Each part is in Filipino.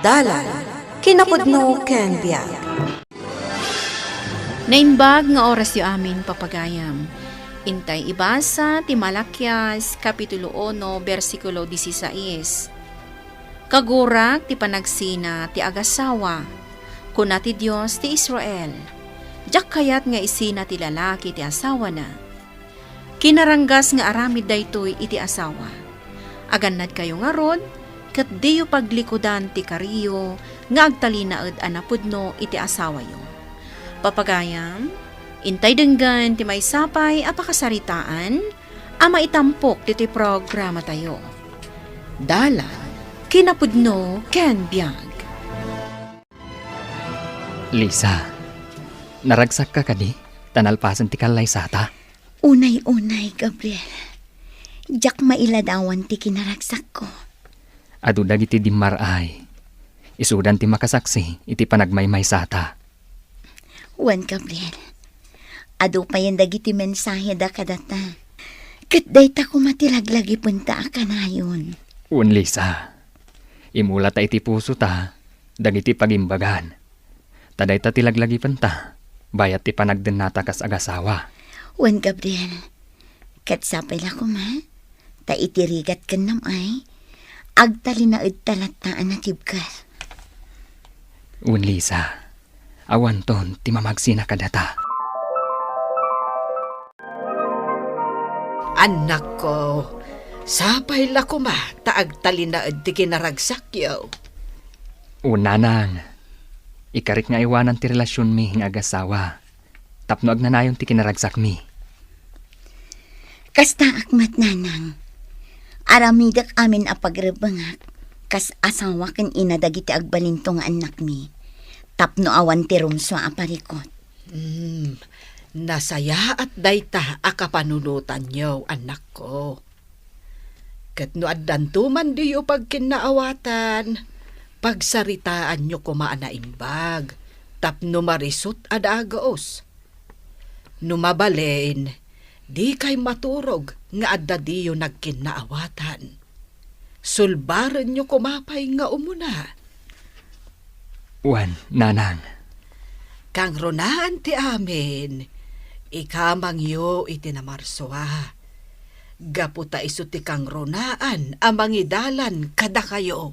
Dalan, kinapudno ken biag. Naimbag nga oras yu amin papagayam. Intay ibasa ti Malakias, Kapitulo 1, versikulo 16. Kagurak ti panagsina ti agasawa, kuna ti Diyos ti Israel. Jak kayat nga isina ti lalaki ti asawa na. Kinaranggas nga aramid daytoy iti asawa. Agannad kayo nga rod, kat diyo paglikodan ti kariyo, nga agtalinaed anapudno iti asawa yo. Papagayam, intay denggan ti may sapay apakasaritaan, ama itampok ti programa tayo. Dalan, kinapudno ken biag. Lisa, naragsak ka kadi, tanalpasan ti kalay sata. Unay-unay, Gabriel. Jak mailadawan ti kinaragsak ko. Adu dagiti dimmaray. Isudan ti makasaksi, iti panagmaymay sata. Wan, Gabriel. Adu pa yan dagiti mensahe da kadata. Kat dayta ko matilaglagi punta akanayon. Lisa, imula ta iti puso ta, dagiti pagimbagan. Taday ta tilaglagi panta, bayat ti panagdenata kas agasawa. Wan, Gabriel. Kat sapay la ko ma, ta itirigat kan namay, agtalinaed talataan na tibkas. Lisa, awan ton ti mamagsina kadata. Anak ko, sapay la ko ma, taag talinaed ti kinaragsak yaw. Nanang, ikarik nga iwanan ti relasyon mi ng agasawa. Tapno agnanayon ti kinaragsak mi. Kasta akmat nanang, aramidak amin a pagrebangak, kas asawa ken ina dagiti agbalinto nga anak mi. Tapno awan ti rumso a parikot. Nasaya at dayta akapanunutan yaw, anak ko. Kat no addantuman diyo pagkinaawatan, pagsaritaan nyo kumaan na imbag, tapno marisot adagaos. Numabalen, di kay maturog nga adda diyo nagkinaawatan. Sulbaran nyo kumapay nga umuna. Nanang. Kang runaan ti amin, ikamang yo iti namarsoa. Gaputa iso ti kang runaan amang idalan kada kayo.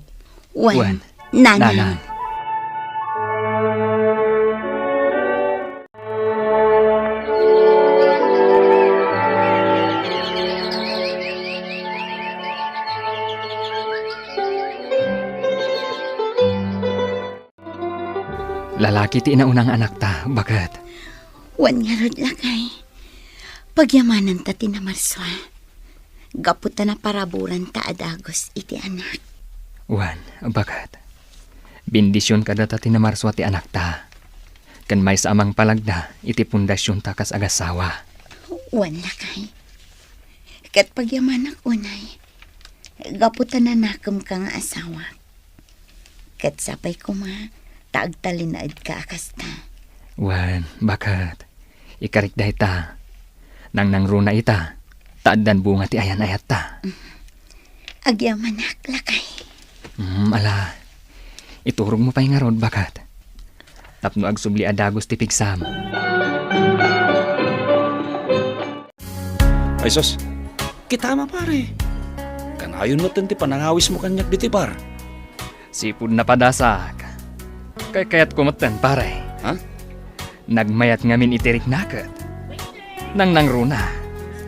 Wan, Nanang. nanang. Lalaki ti inaunang anak ta, bakit? Wan nga rod lakay. Pagyamanan ta tinamarso. Gaputa na paraburan ta adagos iti anak. Bakit? Bindisyon kada ta tinamarso ti anak ta. Kan may sa amang palagda, iti pundasyon ta kas agasawa. Wan lakay. Kat pagyamanak unay. Gaputa na nakam ka nga asawa. Kat sapay ko ma, taagtalinaed ka akasta. Bakit? Ikarik dahi ta. Nang nangruna ita, taaddan bunga ti ayan-ayat ta. Agyamanak lakay. Ala, iturog mo pa nga rod, bakit? Tapno agsubli adagos ti pigsam. Ay sos, kitama pare. Kanayon mo ti panangawis mo kanyak diti par. Sipud na padasak. Kayat kumatan, pare. Ha? Nagmayat ngamin itirik nakat. Nang nangruna,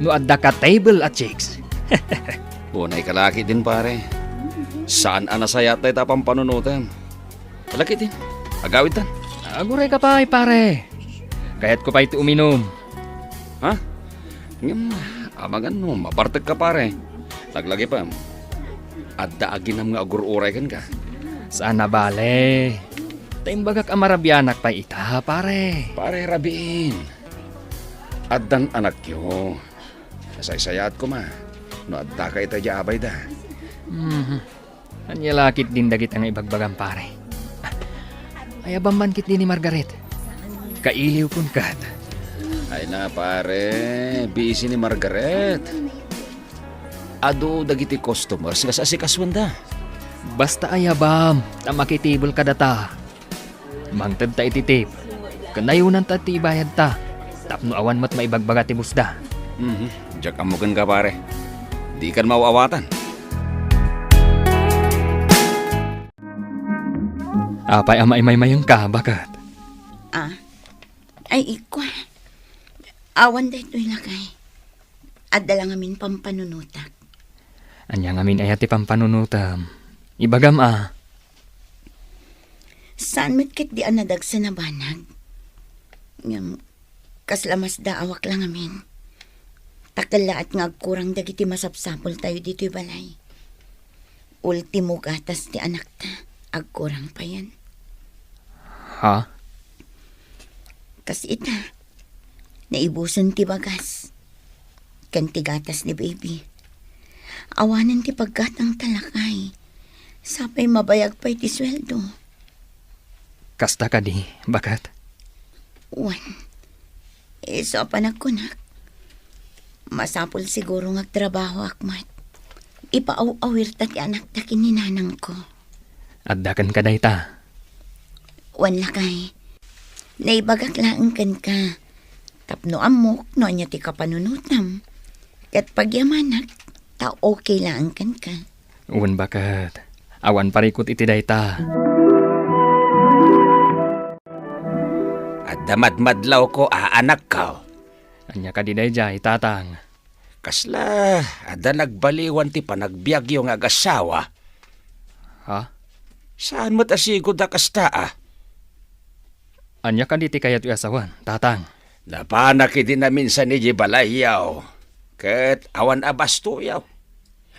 no adda ka table at chicks. Bunay kalaki din pare. Saan anasaya tayo tapang panunutan? Kalaki din. Agawid tan. Aguray ka pa, pare. Kayat ko pa iti uminom. Ha? Amagan mo, mapartag ka pare. Laglagi pa. Adda aginam nga agur-uray kan ka. Sana bale. Taimbagak amarabyanak pa ita, pare. Pare rabiin. Addan anak yo. Nasaysayat ko ma. No adda ka ita abay da. Anyalakit din dagit ang ibagbagang pare. Ay abambankit din ni Margaret. Kailiw kun kat. Ay na pare, busy ni Margaret. Ado dagiti customers nga sa asikaswanda. Basta ayabam, ta makitibol ka data. Mangtad ta ititip. Kanayunan ta ti bayad ta. Tapno awan mat maibagbaga ti busda. Diyak amukan ka pare. Di kan mauawatan. Apay amay mayang ka, bakit? Ay, ikwa. Awan da ito'y lakay. At dalang amin pampanunutak. Anya ngamin ayati pampanunutam. Ibagam Saan mitkit di anadag sa nabanag? Ngam, kaslamas da awak lang amin. Takala at ngagkurang dagiti masapsapol tayo dito'y balay. Ultimo gatas ti anak ta. Agkurang pa yan. Ha? Kasi ita, naibusan ti bagas. Kanti gatas ni baby. Awanan ti paggatang talakay. Sapay mabayag pa iti sweldo. Kasta ka di, bakit? Wan, iso panagkunak. Masapol siguro ngagtrabaho akmat. Ipaaw-awir ta ti anak ta kininanang ko. Addakan ka day ta. Wan lakay. Naibagak laang kan ka. Tapno amok no anya ti kapanunutam. Kat pagyamanak, ta okay laang kan ka. Uwan bakit? Awan parikot iti day ta. At damadmadlaw ko aanak ka. Anya ka di day jay, tatang. Kasla, ada nagbaliwan ti panagbiag yung agasawa. Ha? Saan mo't asigod na kasta Anya ka di ti kayat yu asawan, tatang. Napanaki din namin sa ni Balayaw. Ket awan abastuyaw.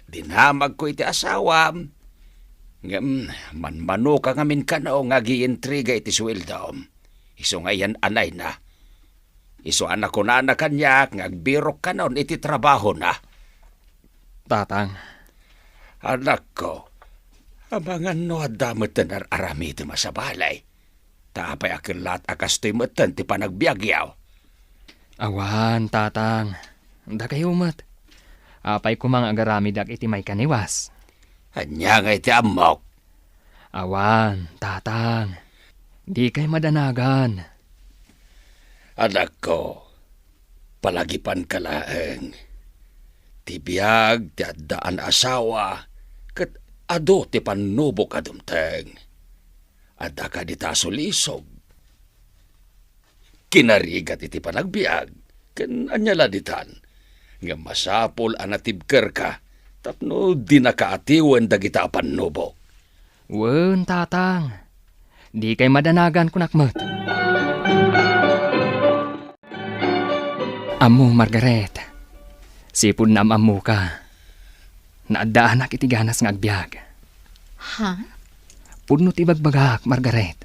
Dinamag ko iti asawam. Ngam, manmano ka ngamin ka na o ngagiintriga iti swildom. Iso ngayon anay na. Iso anak ko na anak kanyak, ngagbirok ka na iti trabaho na. Tatang. Anak ko, abangan no adamot na arami iti masabalay. Tapay akilat akastoy matan ti panagbiagyaw. Awan, tatang. Da kayo mat. Apay ko mga agarami dak iti may kaniwas. Anya nga iti amok. Awan, tatang. Di kay madanagan. Anak ko, palagipan ka laeng. Tibiyag, ti addaan asawa, kat ado ti panubo ka dumteng. Adda ka di tasulisog. Kinarigat iti panagbiag, ken anyala ditan. Nga masapol anatibker ka, tapno di nakaatiwan dagita panubo. Wen, tatang. Di kay madanagan kunakmat. Amu, Margaret. Sipod na amamu ka. Naadda anak iti ganas nga agbyag. Ha? Pudno ti bagbagak, Margaret.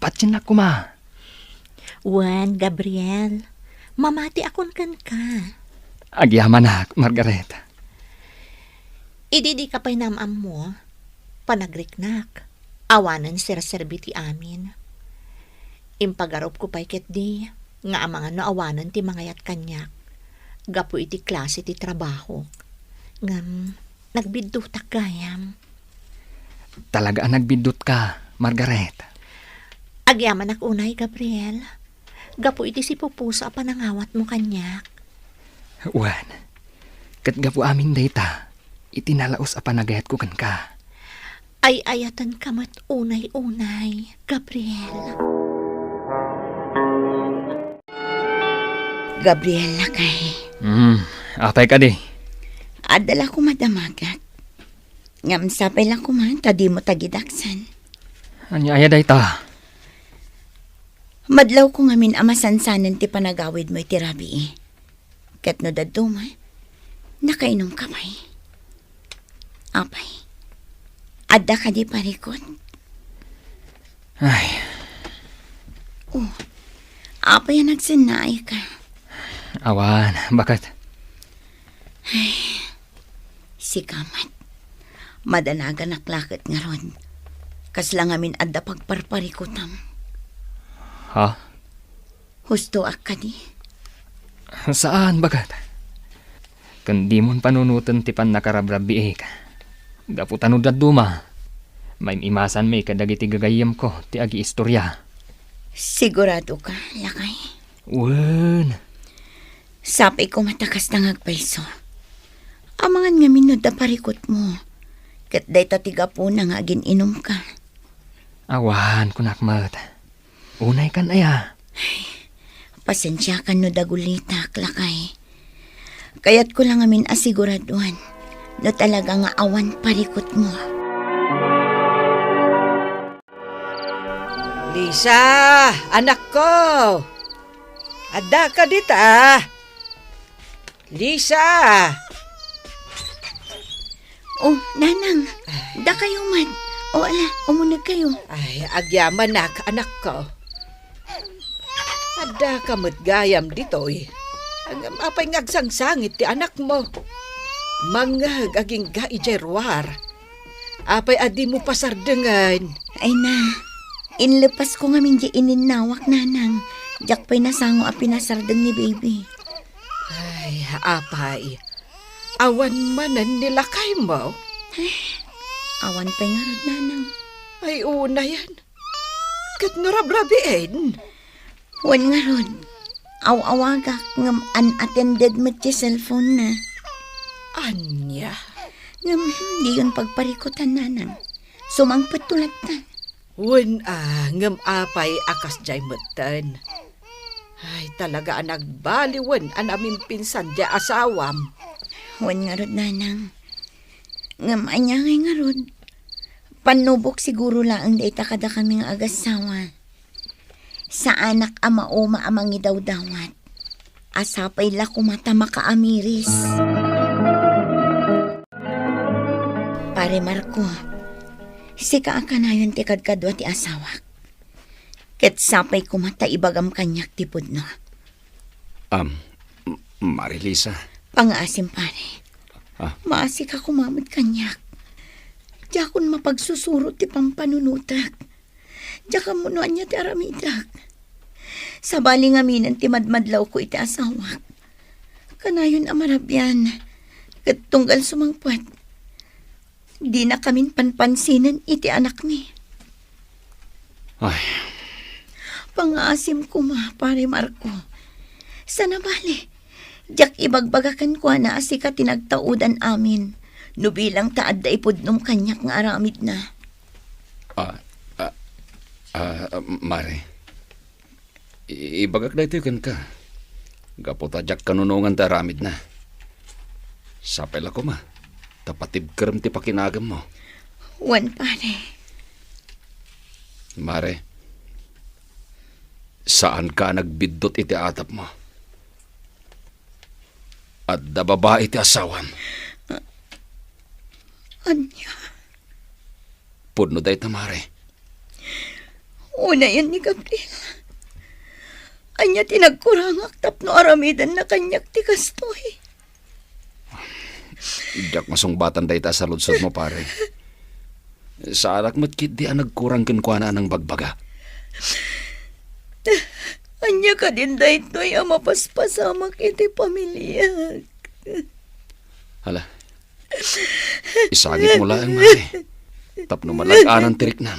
Patsin na kuma. Wan, Gabriel. Mamati akon kan ka. Agyaman nak, Margaret. Ididi ka pa'y namam mo. Panagriknak. Awanan sir-serbi ti amin. Impagarop ko pa'y ket di. Nga amangan no awanan ti mangayat kanyak. Gapo iti klase ti trabaho. Ngam, nagbidutak gayam. Talaga nagbidot ka, Margaret. Agyaman ak unay, Gabriel. Gapo iti si pupuso a panangawat mo kanyak. Wan, kat gapu amin dayta, itinalaos a panagayat ko kan ka. Ay ayatan ka mat unay-unay, Gabriel. Gabriel lakay. Apay ka di. Adala ko madamagat. Ngam sapay lang ko man, tadi mo tagidaksan. Anya aya dayta. Madlaw ko ngamin amasansanan ti panagawid mo iti rabi. Ket no daduma, nakainom ka may. Apay, adda ka di parikot. Ay, Apay ang nagsinay ka. awan, bakit? Si Kamat, madanagan naklakit nga ron. Kaslang amin adda pagparparikutam. Ha? Husto ak ka di. Saan, bakit? Kundi mon panunutan ti pan nakarabrabiik. Gaputan udad duma. May imasan may kadagiti gagayam ko, ti agi istorya. Sigurado ka, lakay. Wen, Sapay ko matakas na ngagpaiso. Amangan nga minod na parikot mo. Kat day tatiga po na nga inom ka. awan kunakmat. Unay kan aya. Pasensya ka no dagulitak, lakay. Kaya't ko lang amin asiguraduan no talaga nga awan parikot mo. Lisa, anak ko! Ada ka dita! Lisa! Oh, nanang, da kayo man. O ala, umunag kayo. Ay, agyaman anak ko. Ada ka matgayam dito eh. Ang apay ngagsangsangit ti anak mo. Mangag aging gaijerwar. Apay adi mo pasardengan. Ay na, inlepas ko nga min di ininawak, nanang. Diyak pa'y nasango a pinasardan ni baby. Ay, apay. Awan manan nilakay mo. Awan pa'y nga rod, nanang. Ay, una yan. Kat narabrabiin. Wan nga rod. Aw-awagak ngam unattended met ti cellphone na. Anya. Ngam, di yun pagparikutan, nanang. Sumangpet tulad tan. Wen ngam apay akas jay matan. Ay, talaga ang nagbaliwan ang aming pinsan di asawam. Wan nga rod, nanang. Ngam, anya nga rod. Panubok siguro lang data kada kaming agasawa. Sa anak ama uma amang idawdawat. Asapay la kumata makaamiris. Pare Marco, sika ka na yun ti kadkadwa ti asawak. Ket sapay kumata ibagam kanyak tipod no. Marilisa. Pangaasim pare. Ah? Maasi ka kumamad kanyak. Diakon mapagsusurot ti pampanunutak. Diaka munuan niya ti aramidak. Sa baling aminan ti madmadlaw ko iti asawak. Kanayon amarabyan. Kat tunggal sumangpat. Di na kamin panpansinan iti anak mi. Ay, Pangaasim ko ma, pare Marco. Sana bali. Diyak ibagbagakan ko na asika tinagtaudan amin. No bilang taad da ipudnom kanyak nga aramid na. Mare. Ibagak na ito kan ka. Gapotadyak kanunungan ta ramid na. Sapay la ko ma. Tapatib kerem ti pakinagam mo. Wan pare. Mare. Saan ka nagbidot iti atap mo? At da babae iti asawam. Anya. Pudno day tamare. Una yan ni Gabriel. Anya tinagkurangak tapno aramidan na kanyak ti kastoy. Diyak masungbatan day ta sa ludsod mo pare. Sa anak mo't kit di ang nagkurang kinkwana ng bagbaga. Anya ka din daytoy ang mapaspasamak iti pamilya. Hala. Isagit mo lang, mare. Tapno malag-anan tirik na.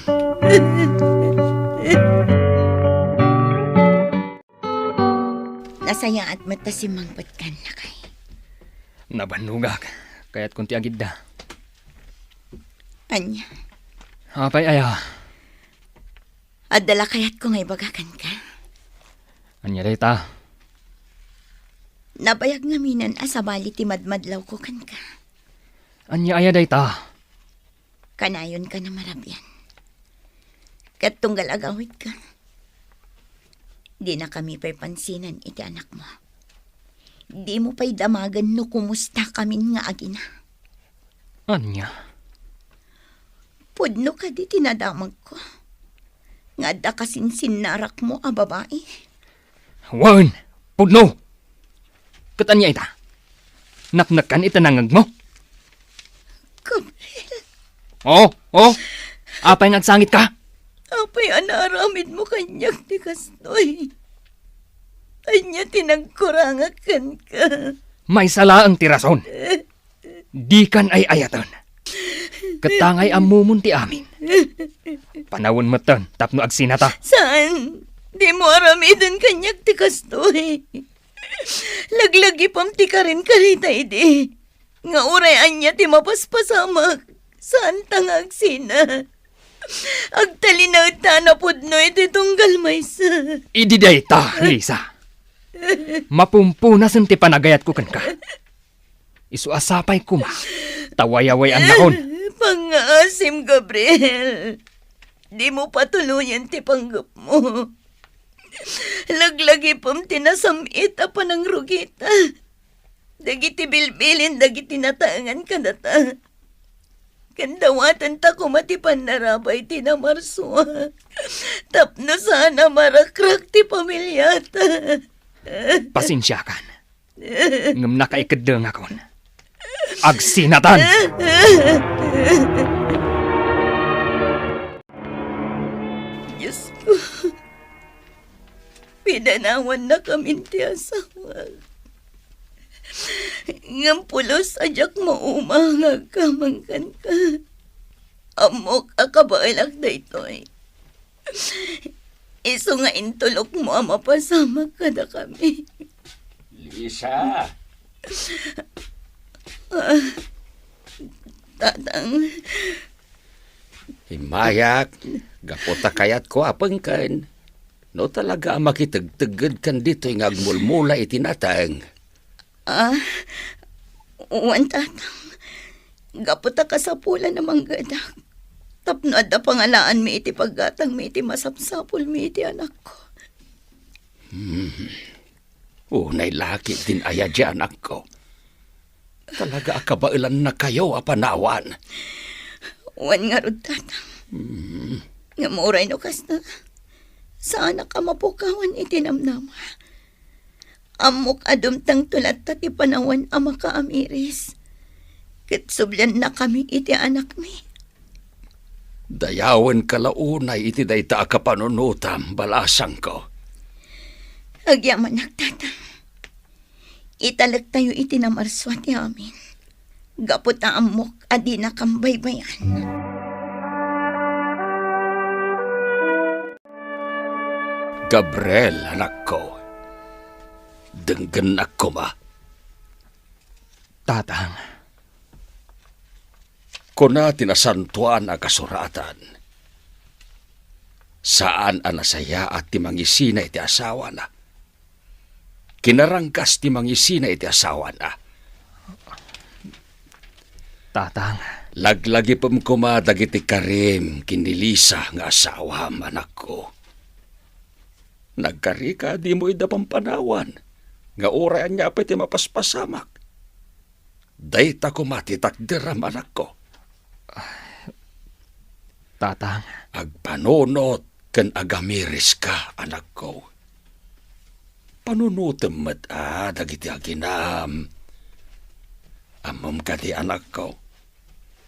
Nasaya at matasimang patkan na kay. Nabanugak. Kaya't kunti agid da. Anya, Apay aya. at dala kayat ko nga ibagakan ka. Anya day ta. Nabayag nga minan asabali ti madmadlaw ko kan ka. Anya aya day ta. Kanayon ka na marabyan. Kat tunggal agawit ka. Di na kami pa'y pansinan iti anak mo. Di mo pa'y damagan no kumusta kami nga agina. Anya. Pudno ka di tinadamag ko. Nga da kasinsin narak mo a babae. Wan! Pudno! Kat anya ita. Naknakan ita nangag mo. Gabriel, Oh! Apay nagsangit ka? apay anaramid mo kanyak ti kastoy. Anya tinagkurangakan ka. May sala ang tirason. Di kan ay ayatan. Katangay amumon ti amin. Panawon matan, tapno agsinata. Saan? Di mo aramidin kanyak ti kastoy. Laglagi pam ti karin karita idi. Nga urayan niya ti mapaspasamak. Saan tangag sina? Agtalinaw ta na pudno iti tunggal maysa. Idi dayta, Lisa. Mapumpunasan ti panagayat ko kan ka. Isuasapay ko ma. Tawayaway ang nakon. Pangasim, Gabriel. Di mo patuluyan ti panggap mo. Laglagi pam tinasamit a panang rugita. Dagiti bilbilin, dagiti nataangan ka na ta. Kandawatan ta kumatipan narabay tinamarsuwa. Tapno sana marakrak ti pamilyata. Pasensya kan. Ngam nakaikadeng akon. Agsinatan! Diyos ko. Pinanawan na kami ti asawa. Ngam pulos ajak maumangag kamangkan ka. Amok akabailak da ito'y. Iso nga intulok mo ang mapasamag kada kami. Lisa! Tatang, Himayak, gapota kayat ko apengken. No talaga makitagtagad kan dito yung agmulmula itinatang. uwan tatang. Gaputa ka sa pula na manggadak. Tapno adda pangalaan mi iti paggatang mi iti masapsapul mi iti anak ko. Unay laki din aya di anak ko. Talaga akabailan na kayo apanawan. Uwan nga rod tatang. Nga muray no kas na. Sana ka mapukawan iti namnama. Amok adumtang tulat ti panawan ama ka amiris. Kitsublan na kami iti anak mi. Dayawan kalaunay iti dayta akapanunutam balasang ko. Agyaman nagtatang. Italag tayo iti namarswa ti amin. Gapot na amok adi na kambaybayan. Gabriel, anak ko. Denggan ako ma. Tatang, Kuna tinasantuan ang kasuratan. Saan anasaya at timangisina iti asawa na. Kinarangkas timangisina iti asawa na. tatang, Laglagi pam kumadag iti karim kinilisa nga asawa anak ko. Nagkari ka di mo ida pampanawan. Nga orayan niya pa iti mapaspasamak. Dayta ko matitakdiram anak ko. tatang, Agpanunot ken agamiris ka, anak ko. Panunutem met dagiti aginam. Amom ka di anak ko.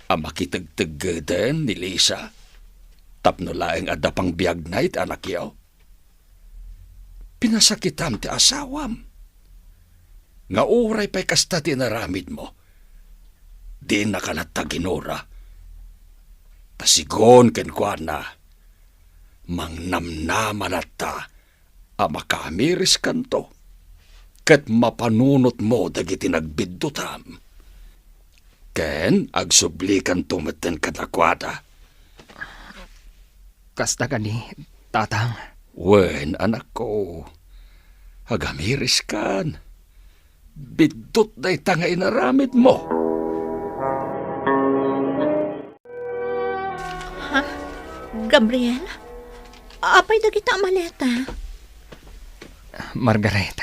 Amakitagtagden ni Lisa. Tapno laeng adda pang biag na iti anak yaw. Pinasakitam ti asawam. Nga uray pa'y kasta tinaramid mo. Di nakalataginora. Pasigon ken kuana. Mangnamnaman at ta. Amakamiris kanto. Ket mapanunot mo dagiti nagbiddutam. Ken agsublikan tumeten kadakwada. kasta gani, tatang. Wen, anak ko. Agamiris kan. Biddut day tanga inaramid mo. Gabriel, apay dagita maleta. Margaret,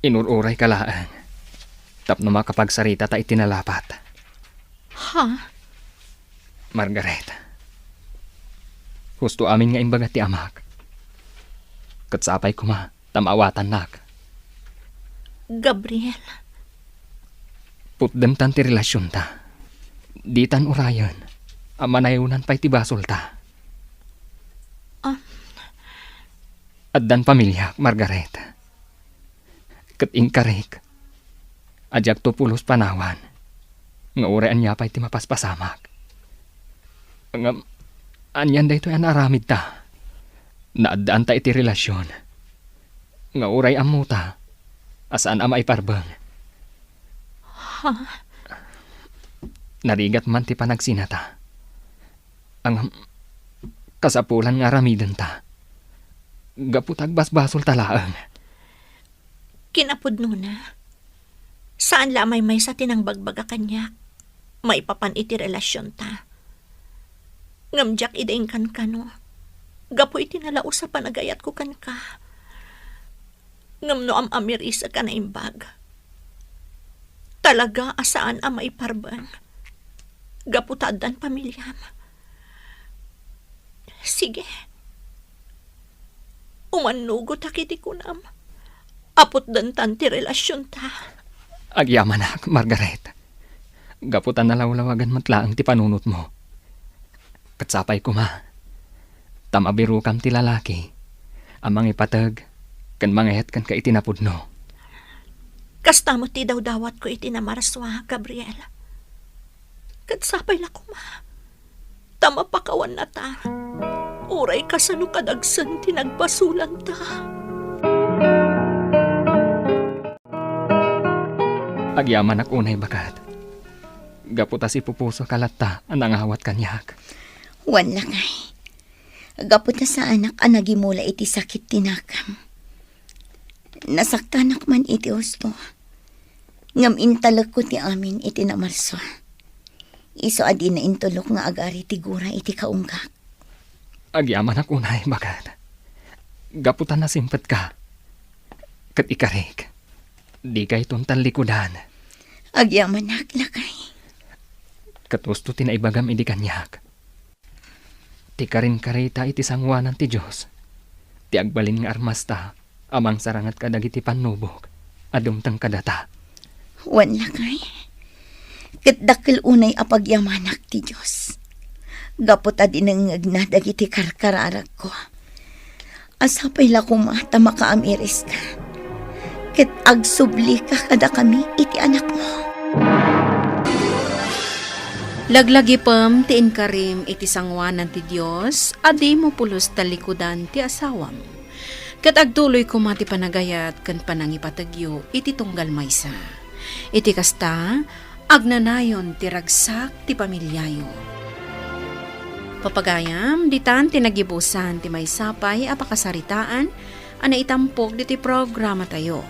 inururay ka laang. Tapno makapagsarita ta itinalapat. Ha? Margaret, husto amin nga imbagat ti amak. Katsapay ko ma, tamawatan nak. Gabriel, Putdem tan ti relasyon ta. Di tan urayan. Amanayunan pa'y ti basol ta. Addan pamilya, Margaret. Ket ingkarik. Ajak to pulos panawan. Nga urayan niya pa'y ti mapaspasamak. Nga, anyan da ito yan aramid ta. Naadaan ta iti relasyon. Nga uray amo ta. Asaan ama iparbang. Narigat man ti panagsinata. Ang kasapulan nga ramidan ta. Gaputag basbasol talaang. Kinapudno na. Saan lamay may sa tinangbagbaga kanya? May papan iti relasyon ta. Ngamjak ideng kan kano. Gapo iti nalao sa panagayat ko kan ka. Ngamno amir isa ka na imbag. Talaga asaan ang maiparbang. Gapo tadan pamilyam. Sige. Umanugo takiti kunam. Apot dan tanti relasyon ta. Agyaman ak, Margaret. Gaputan nalawlawagan matlaang ti panunot mo. Katsapay ko ma. Tamabiru kam ti lalaki. Amang ipatag, kan mangehet kan ka itinapudno. Kasta mo ti daw-dawat ko itinamarswa, Gabriel. Katsapay la ko ma. Tamapakawan na ta. Uray kasano kadagsan tinagbasulan ta. Agyaman ak unay bakat. Gaputa si pupuso kalata ang nangawat kanyak. Wan lang ay. Gaputa sa anak ang nagimula iti sakit tinakam. Nasaktanak man iti husto. Ngam intalag ko ti amin iti namarso. Iso adi na intulok nga agari tigura iti kaunggak. Agyaman ak unay bakat. Gaputa na simpet ka. Kat ikarik. Di kay tuntal likudan. Agyaman naklakay. Katusto tinaibagam idi kanyak. Ti karin karita iti sangwanan ti Diyos. Ti agbalin nga armasta, amang sarangat kadagiti panubok, adumtang kadata. Wan lakay. Katdakil unay apagyamanak ti Diyos. Gapot adinangag na dagiti karkararag ko. Asapay la kumata makaamiris ka. Ket agsubli ka kada kami iti anak mo. Laglagi pam ti inkarim iti sangwanan ti Dios, adi mo pulos talikudan ti asawam. Kat agtuloy kumati panagayat kan panangipatagyo iti tunggal maysa. Iti kasta, agnanayon ti ragsak ti pamilyayo. Papagayam, ditan tinagibusan ti maysapay apakasaritaan, ana itampok diti programa tayo.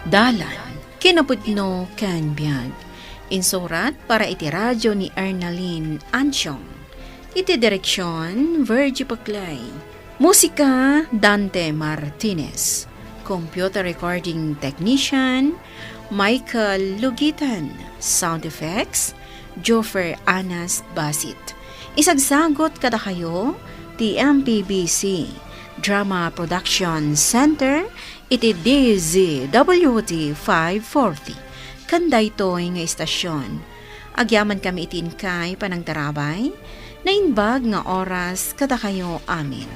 Dalan, kinapudno ken biag. Insurat para iti radyo ni Ernaline Ansyong. Iti direksyon, Virgie Paclay. Musika, Dante Martinez. Computer recording technician, Michael Lugitan. Sound effects, Joffer Anas Basit. Isagsagot kada kayo, TMPBC Drama Production Center, iti DZWT 540. Kanday to'y nga istasyon. Agyaman kami itin kay panang tarabay, na inbag nga oras kada kayo amin.